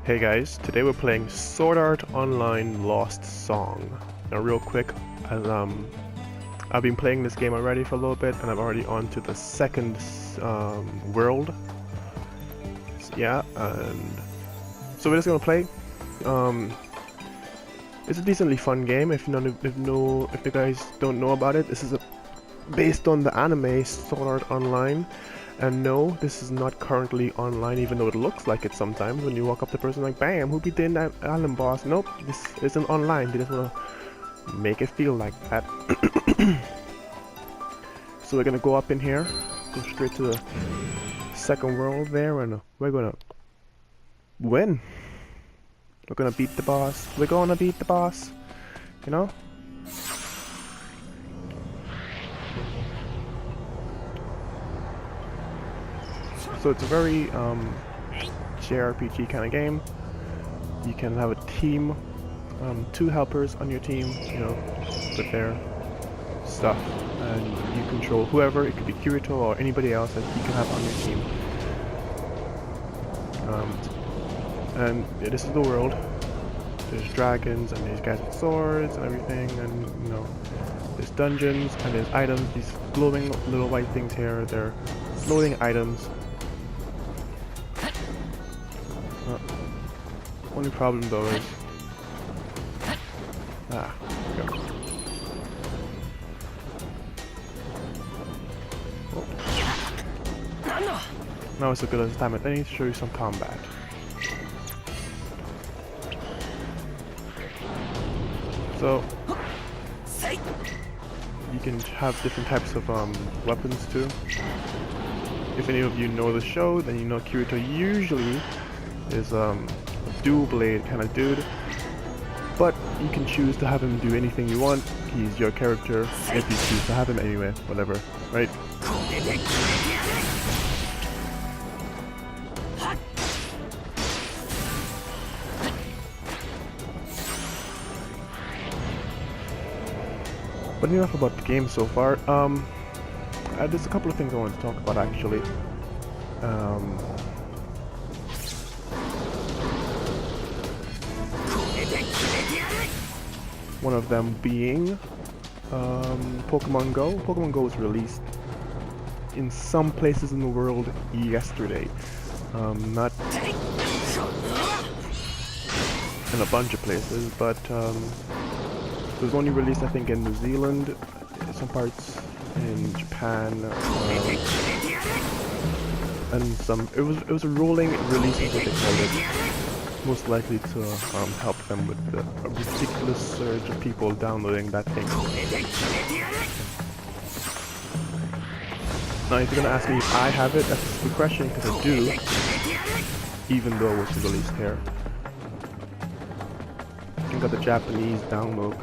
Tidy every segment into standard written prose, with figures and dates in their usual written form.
Hey guys, today we're playing Sword Art Online Lost Song. Now real quick, as, I've been playing this game already for a little bit and I'm already on to the second world. Yeah, and so we're just gonna play. It's a decently fun game. If you guys don't know about it, this is based on the anime Sword Art Online. And no, this is not currently online, even though it looks like it sometimes when you walk up to the person like, bam, who beat the island boss? Nope, this isn't online. They just want to make it feel like that. So we're going to go up in here, go straight to the second world there, and we're going to win. We're going to beat the boss. We're going to beat the boss, you know? So it's a very JRPG kind of game. You can have a team, 2 helpers on your team, you know, with their stuff, and you control whoever. It could be Kirito or anybody else that you can have on your team. And yeah, this is the world. There's dragons and these guys with swords and everything, and you know, there's dungeons and there's items. These glowing little white things here, they're floating items. Only problem though is there we go. Oh. Now it's a good time. I need to show you some combat. So you can have different types of weapons too. If any of you know the show, then you know Kirito usually is dual blade kind of dude, but you can choose to have him do anything you want. He's your character if you choose to have him anyway, whatever, right? But enough about the game so far. There's a couple of things I want to talk about actually. One of them being Pokemon Go. Pokemon Go was released in some places in the world yesterday. Not in a bunch of places, but it was only released I think in New Zealand, some parts in Japan, and some. It was a rolling release, is what they called it. Most likely to help them with the ridiculous surge of people downloading that thing. Now if you're gonna ask me if I have it, that's a good question, because I do, even though it's released here. I got the Japanese download,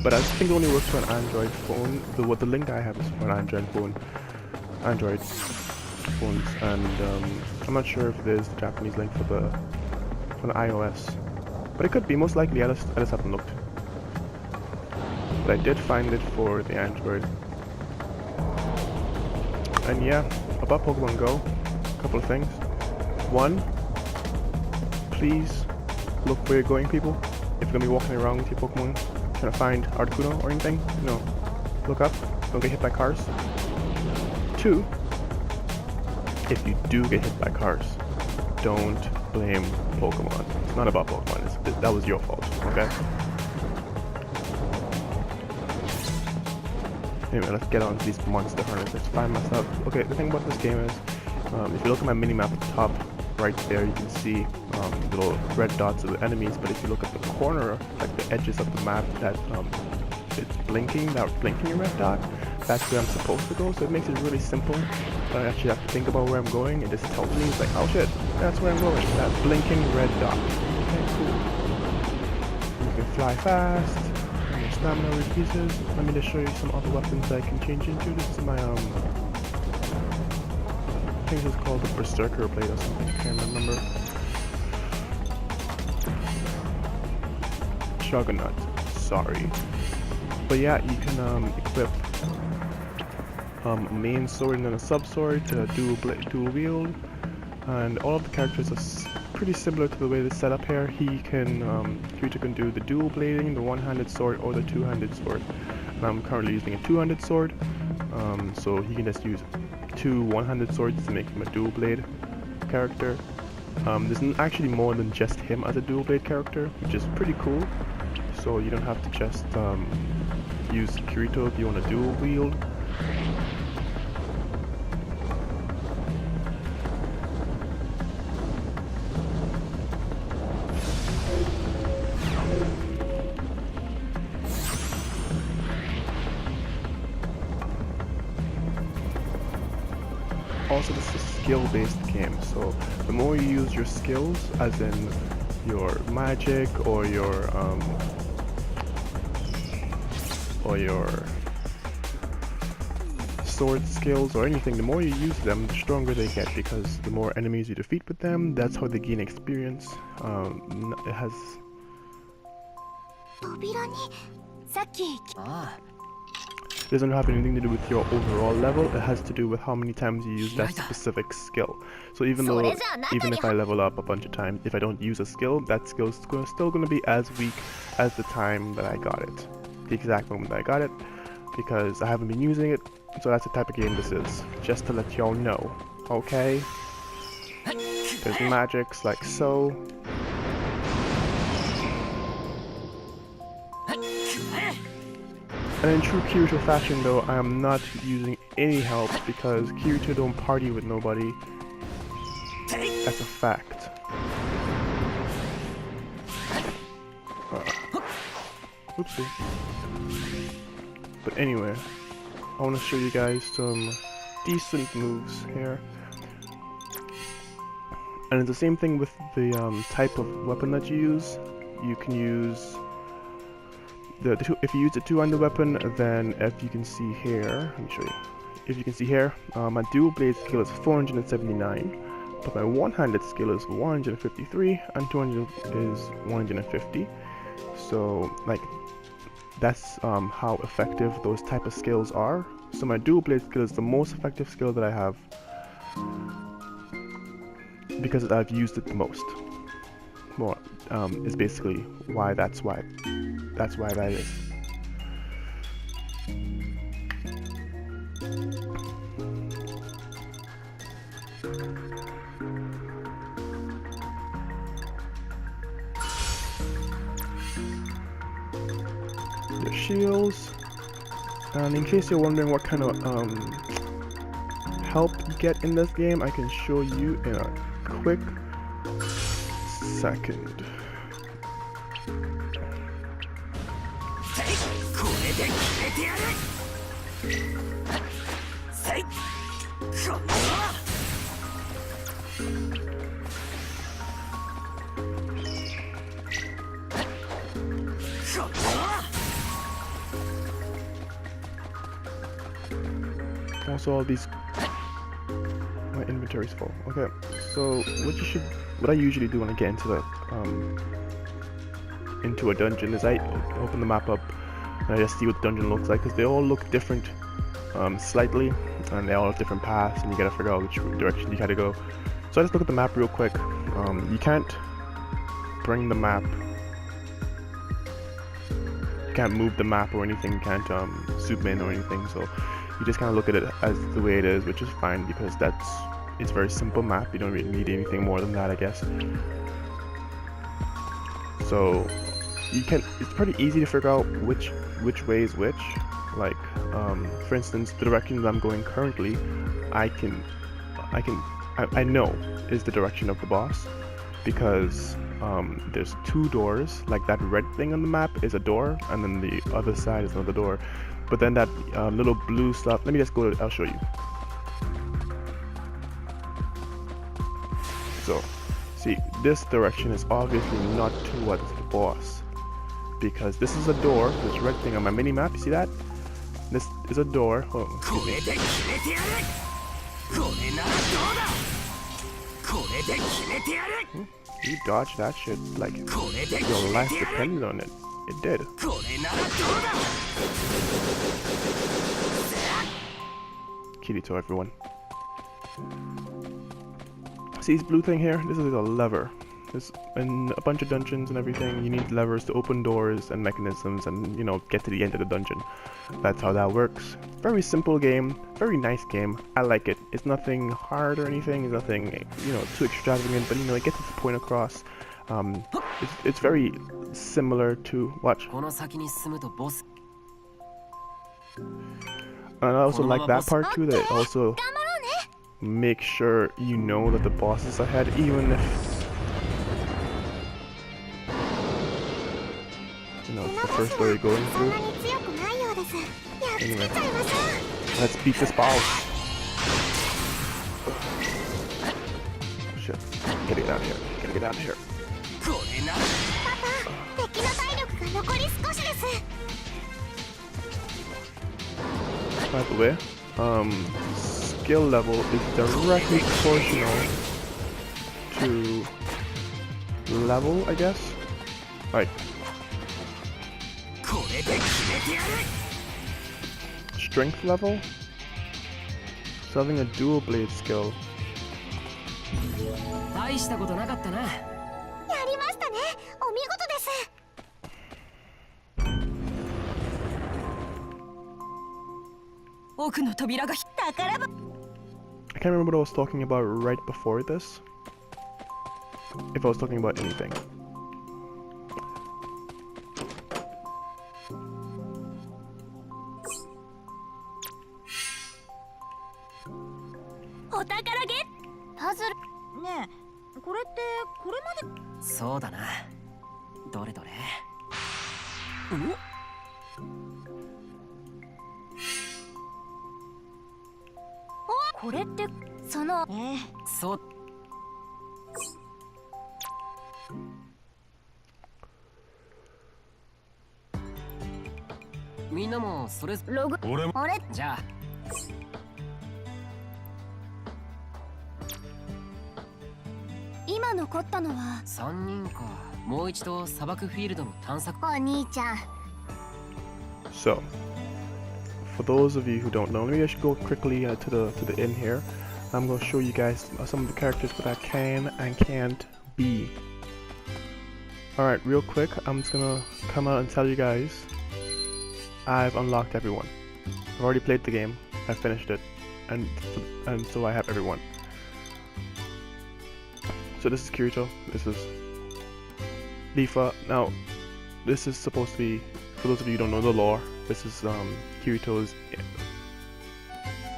but I think it only works for an Android phone. The link I have is for an Android phones, and I'm not sure if there's the Japanese link for the iOS, but it could be. Most likely, I just haven't looked. But I did find it for the Android. And yeah, about Pokemon Go, a couple of things. One, please look where you're going, people. If you're gonna be walking around with your Pokemon, trying to find Articuno or anything, you know, look up. Don't get hit by cars. 2. If you do get hit by cars, don't blame Pokemon. It's not about Pokemon. That was your fault, okay? Anyway, let's get on to these monster hunters. Let's find myself. Okay, the thing about this game is, if you look at my minimap at the top right there, you can see the little red dots of the enemies. But if you look at the corner, like the edges of the map, that it's blinking, that blinking red dot, that's where I'm supposed to go. So it makes it really simple. I actually have to think about where I'm going. It just tells me, it's like, oh shit, that's where I'm going. That blinking red dot. Okay, cool. You can fly fast. And your stamina increases. Let me just show you some other weapons that I can change into. This is my I think this is called the Berserker Blade or something. I can't remember. Juggernaut. Sorry. But yeah, you can equip a main sword and then a sub sword to dual wield, and all of the characters are pretty similar to the way it's set up here. Kirito can do the dual blading, the one-handed sword, or the two-handed sword. And I'm currently using a two-handed sword, so he can just use two one-handed swords to make him a dual blade character. There's actually more than just him as a dual blade character, which is pretty cool. So you don't have to just use Kirito if you want to dual wield. Also, this is a skill-based game, so the more you use your skills, as in your magic or your sword skills or anything, the more you use them, the stronger they get, because the more enemies you defeat with them, that's how they gain experience. It has... doesn't have anything to do with your overall level, it has to do with how many times you use that specific skill. So even if I level up a bunch of times, if I don't use a skill, that skill is still going to be as weak as the time that I got it. The exact moment that I got it, because I haven't been using it, so that's the type of game this is. Just to let y'all know, okay? There's magics like so. And in true Kirito fashion though, I am not using any help because Kirito don't party with nobody. That's a fact. Oopsie. But anyway, I want to show you guys some decent moves here. And it's the same thing with the type of weapon that you use. You can use... if you use the two-handed weapon, then if you can see here, let me show you. If you can see here, my dual blade skill is 479, but my one-handed skill is 153, and 200 is 150. So, like, that's how effective those type of skills are. So my dual blade skill is the most effective skill that I have because I've used it the most. Well, is basically why that's why that is. Their shields, and in case you're wondering what kind of help you get in this game, I can show you in a quick second. Also, all these, my inventory's full. Okay, so what I usually do when I get into the into a dungeon is I open the map up and I just see what the dungeon looks like, because they all look different slightly, and they all have different paths, and you gotta figure out which direction you gotta go. So I just look at the map real quick. You can't bring the map, you can't move the map or anything, you can't zoom in or anything, so you just kind of look at it as the way it is, which is fine because it's a very simple map. You don't really need anything more than that, I guess. So it's pretty easy to figure out which way is which. Like, for instance, the direction that I'm going currently, I know is the direction of the boss, because there's two doors. Like, that red thing on the map is a door, and then the other side is another door. But then that little blue stuff, let me just go, I'll show you. So, see, this direction is obviously not towards the boss, because this is a door, this red thing on my mini-map, you see that? This is a door, oh, excuse me. You dodged that shit like your life depends on it. It did. Kirito, everyone. See this blue thing here? This is a lever. There's in a bunch of dungeons and everything. You need levers to open doors and mechanisms and, you know, get to the end of the dungeon. That's how that works. Very simple game, very nice game. I like it. It's nothing hard or anything. It's nothing, you know, too extravagant, but, you know, it gets its point across. It's very similar to watch. And I also like that part too, that it also makes sure you know that the boss is ahead, even if, you know, it's the first door you're going through. Anyway, let's beat this boss. Oh shit, gotta get out of here, gotta get out of here. By the way, skill level is directly proportional to level, I guess. Like strength level. So having a dual blade skill. I can't remember what I was talking about right before this. If I was talking about anything. So, for those of you who don't know, maybe I should go quickly to the inn here. I'm going to show you guys some of the characters that I can and can't be. Alright, real quick, I'm just going to come out and tell you guys I've unlocked everyone. I've already played the game, I finished it, and so I have everyone. So this is Kirito, this is Lifa. Now, this is supposed to be, for those of you who don't know the lore, this is Kirito's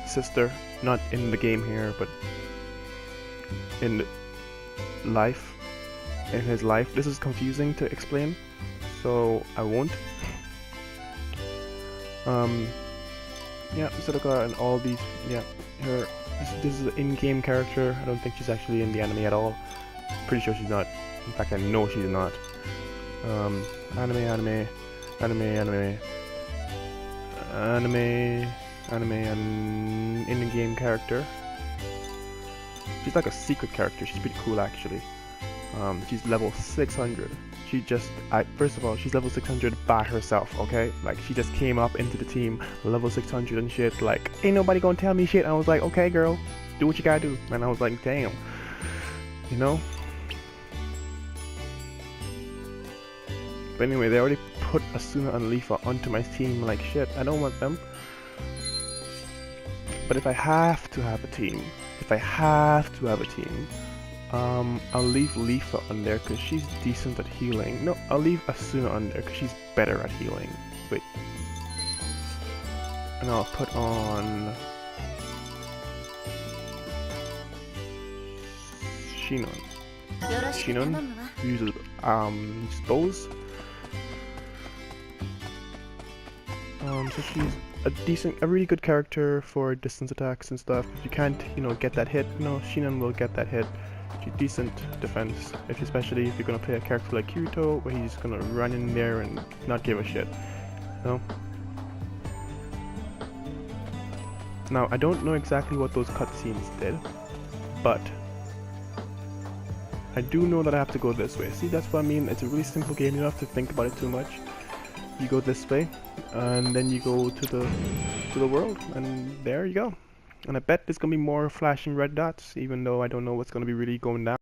sister, not in the game here, but in life, in his life. This is confusing to explain, so I won't. Yeah, Sudoka and all these, yeah, this is an in-game character. I don't think she's actually in the anime at all. Pretty sure she's not. In fact, I know she's not. Anime, and in-game character. She's like a secret character. She's pretty cool actually. She's level 600. She just, first of all, she's level 600 by herself, okay? Like, she just came up into the team, level 600 and shit, like, ain't nobody gonna tell me shit. I was like, okay girl, do what you gotta do. And I was like, damn, you know? But anyway, they already put Asuna and Lifa onto my team, like, shit, I don't want them. But if I have to have a team, I'll leave Lifa on there because she's decent at healing. No, I'll leave Asuna on there because she's better at healing. Wait. And I'll put on Shinon. Shinon uses bows. So she's a really good character for distance attacks and stuff. If you can't, you know, get that hit, no, Shinon will get that hit. Decent defense, especially if you're gonna play a character like Kirito, where he's gonna run in there and not give a shit. No. Now I don't know exactly what those cutscenes did, but I do know that I have to go this way. See, that's what I mean. It's a really simple game. You don't have to think about it too much. You go this way, and then you go to the world, and there you go. And I bet there's gonna be more flashing red dots, even though I don't know what's gonna be really going down.